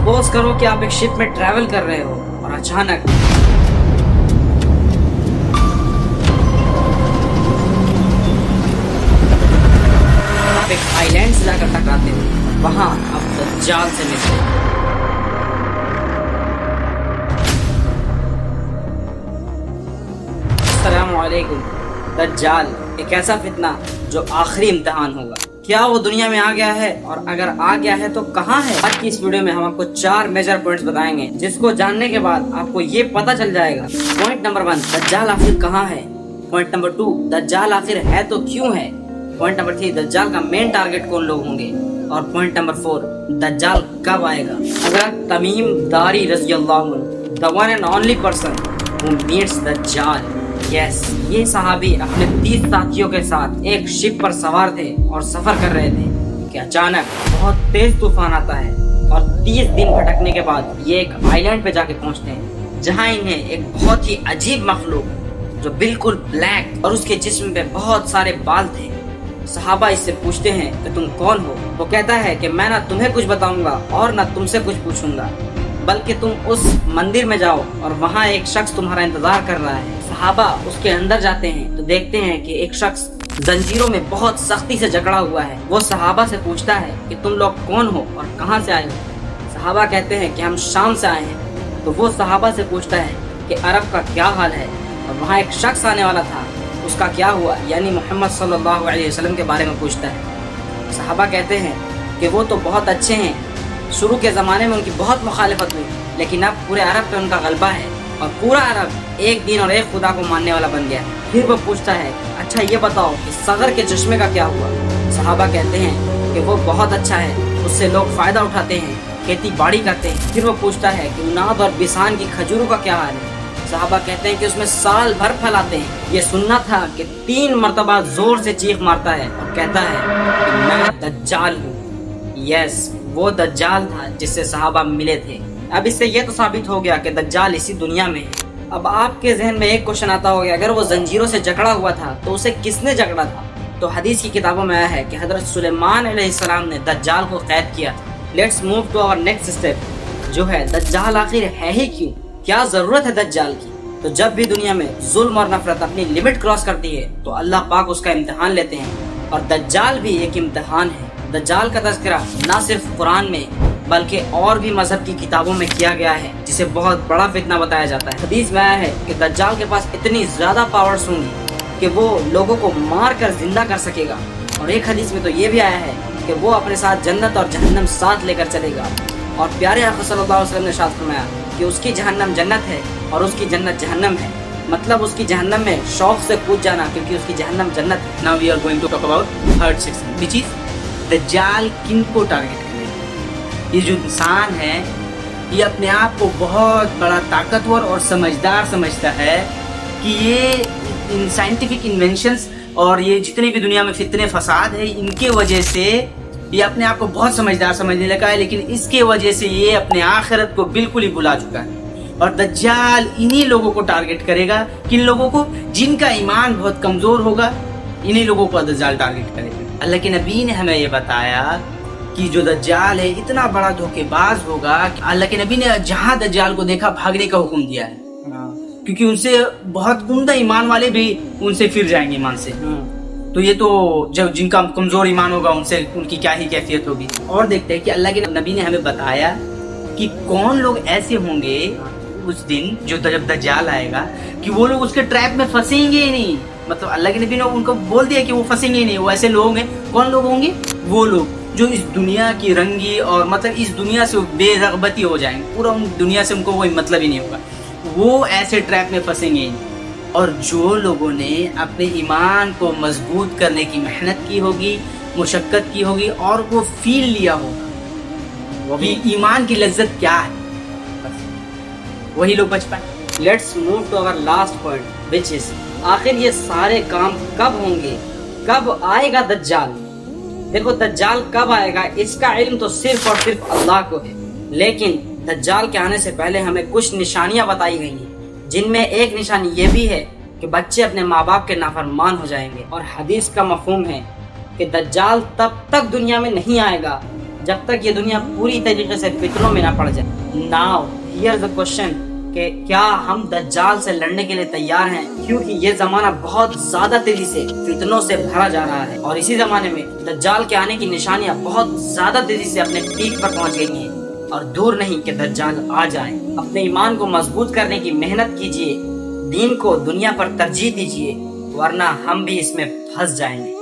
Suppose करो कि आप एक शिप में ट्रैवल कर रहे हो और अचानक आप एक आइलैंड से जाकर टकराते हो, वहां आप दज्जाल से मिलते हो। अस्सलामु अलैकुम। दज्जाल एक ऐसा फितना जो आखिरी इम्तिहान होगा। क्या वो दुनिया में आ गया है, और अगर आ गया है तो कहाँ है? आज की इस वीडियो में हम आपको 4 मेजर पॉइंट्स बताएंगे, जिसको जानने के बाद आपको ये पता चल जाएगा। पॉइंट नंबर 1, दज्जाल आखिर कहाँ है। पॉइंट नंबर 2, दज्जाल आखिर है तो क्यों है। पॉइंट नंबर 3, दज्जाल का मेन टारगेट कौन लोग होंगे। और पॉइंट नंबर 4, दज्जाल कब आएगा। हज़रत तमीम दारी रज़ी अल्लाह अन्हु, the one and only person who meets दज्जाल। यस, ये सहाबी अपने 30 साथियों के साथ एक शिप पर सवार थे और सफर कर रहे थे कि अचानक बहुत तेज तूफान आता है और 30 दिन भटकने के बाद ये एक आइलैंड पे जाके पहुंचते हैं, जहां इन्हें एक बहुत ही अजीब मखलूक जो बिल्कुल ब्लैक और उसके जिस्म पे बहुत सारे बाल थे। सहाबा इससे पूछते हैं कि तुम कौन हो। वो कहता है कि मैं ना तुम्हें कुछ बताऊंगा और ना तुमसे कुछ पूछूंगा, बल्कि तुम उस मंदिर में जाओ और वहाँ एक शख्स तुम्हारा इंतजार कर रहा है। सहाबा उसके अंदर जाते हैं तो देखते हैं कि एक शख्स जंजीरों में बहुत सख्ती से जकड़ा हुआ है। वो सहाबा से पूछता है कि तुम लोग कौन हो और कहाँ से आए हो। सहाबा कहते हैं कि हम शाम से आए हैं। तो वो सहाबा से पूछता है कि अरब का क्या हाल है, और वहाँ एक शख्स आने वाला था, उसका क्या हुआ, यानी मोहम्मद सल्लल्लाहु अलैहि वसल्लम के बारे में पूछता है। सहाबा कहते हैं कि वो तो बहुत अच्छे हैं, शुरू के ज़माने में उनकी बहुत मुखालिफत हुई, लेकिन अब पूरे अरब पे उनका गलबा है और पूरा अरब एक दिन और एक खुदा को मानने वाला बन गया। फिर वो पूछता है, अच्छा ये बताओ कि सगर के चश्मे का क्या हुआ। सहाबा कहते हैं कि वो बहुत अच्छा है, उससे लोग फ़ायदा उठाते हैं, खेती बाड़ी करते हैं। फिर वो पूछता है कि उनाद और बिसान की खजूरों का क्या हाल है। सहाबा कहते हैं कि उसमें साल भर फल आते हैं। ये सुनना था कि 3 मरतबा जोर से चीख मारता है और कहता है कि मैं दज्जाल हूँ। यस, वो दज्जाल था जिससे सहाबा मिले थे। अब इससे ये तो साबित हो गया कि दज्जाल इसी दुनिया में है। अब आपके जहन में एक क्वेश्चन आता होगा, अगर वो जंजीरों से जकड़ा हुआ था तो उसे किसने जकड़ा था। तो हदीस की किताबों में आया है कि हजरत सुलेमान अलैहिस्सलाम ने दज्जाल को कैद किया था। Let's move to our next step, जो है दज्जाल आखिर है ही क्यों, क्या जरूरत है दज्जाल की। तो जब भी दुनिया में जुल्म और नफरत अपनी लिमिट क्रॉस करती है तो अल्लाह पाक उसका इम्तिहान लेते हैं, और दज्जाल भी एक इम्तिहान है। दज्जाल का तज़किरा न सिर्फ कुरान में बल्कि और भी मजहब की किताबों में किया गया है, जिसे बहुत बड़ा फितना बताया जाता है। हदीस में आया है कि दज्जाल के पास इतनी ज्यादा पावर्स होंगी कि वो लोगों को मार कर जिंदा कर सकेगा। और एक हदीस में तो ये भी आया है कि वो अपने साथ जन्नत और जहन्नम साथ लेकर चलेगा। और प्यारे आका सल्लल्लाहु अलैहि वसल्लम ने इरशाद फरमाया कि उसकी जहन्नम जन्नत है और उसकी जन्नत जहन्नम है। मतलब उसकी जहन्नम में शौक से कूद जाना, क्योंकि उसकी जहन्नम जन्नत है। Now we are going to talk about third section, which is दज्जाल किनको टारगेट करेगा। ये जो इंसान है ये अपने आप को बहुत बड़ा ताकतवर और समझदार समझता है कि ये इन साइंटिफिक इन्वेंशंस और ये जितने भी दुनिया में फितने फसाद है, इनके वजह से ये अपने आप को बहुत समझदार समझने लगा है। लेकिन इसके वजह से ये अपने आखिरत को बिल्कुल ही भुला चुका है। और दज्जाल इन्हीं लोगों को टारगेट करेगा, किन लोगों को, जिनका ईमान बहुत कमज़ोर होगा, इन्हीं लोगों को दज्जाल टारगेट करेगा। अल्लाह के नबी ने हमें ये बताया कि जो दज्जाल है इतना बड़ा धोखेबाज होगा कि अल्लाह के नबी ने जहाँ दज्जाल को देखा भागने का हुक्म दिया है, क्योंकि उनसे बहुत उम्दा ईमान वाले भी उनसे फिर जाएंगे ईमान से। तो ये तो जब जिनका कमजोर ईमान होगा उनसे उनकी क्या ही कैफियत होगी। और देखते हैं कि अल्लाह के नबी ने हमें बताया कि कौन लोग ऐसे होंगे उस दिन, जो जब दज्जाल आएगा, कि वो लोग उसके ट्रैप में फंसेंगे ही नहीं। मतलब अल्लाह के नबी ने उनको बोल दिया कि वो फंसेंगे ही नहीं। वो ऐसे लोग हैं, कौन लोग होंगे, वो लोग जो इस दुनिया की रंगी और मतलब इस दुनिया से बेरगबती हो जाएंगे, पूरा उन दुनिया से उनको कोई मतलब ही नहीं होगा। वो ऐसे ट्रैप में फंसेंगे ही नहीं। और जो लोगों ने अपने ईमान को मजबूत करने की मेहनत की होगी, मुशक्कत की होगी, और वो फील लिया होगा कि ईमान की लज्जत क्या है, वही लोग बच पाए। Let's move to our last point, which is आखिर ये सारे काम कब होंगे, कब आएगा दज्जाल। देखो, दज्जाल कब आएगा इसका इल्म तो सिर्फ और सिर्फ अल्लाह को है। लेकिन दज्जाल के आने से पहले हमें कुछ निशानियां बताई गई हैं, जिनमें एक निशानी ये भी है कि बच्चे अपने माँ बाप के नाफरमान हो जाएंगे। और हदीस का मफहूम है कि दज्जाल तब तक दुनिया में नहीं आएगा जब तक ये दुनिया पूरी तरीके से फितनों में ना पड़ जाए। नाउ हियर द क्वेश्चन कि क्या हम दज्जाल से लड़ने के लिए तैयार हैं, क्योंकि ये जमाना बहुत ज्यादा तेजी से फितनों से भरा जा रहा है और इसी जमाने में दज्जाल के आने की निशानियां बहुत ज्यादा तेजी से अपने पीक पर पहुंच गई हैं और दूर नहीं कि दज्जाल आ जाए। अपने ईमान को मजबूत करने की मेहनत कीजिए, दीन को दुनिया पर तरजीह दीजिए, वरना हम भी इसमें फंस जाएंगे।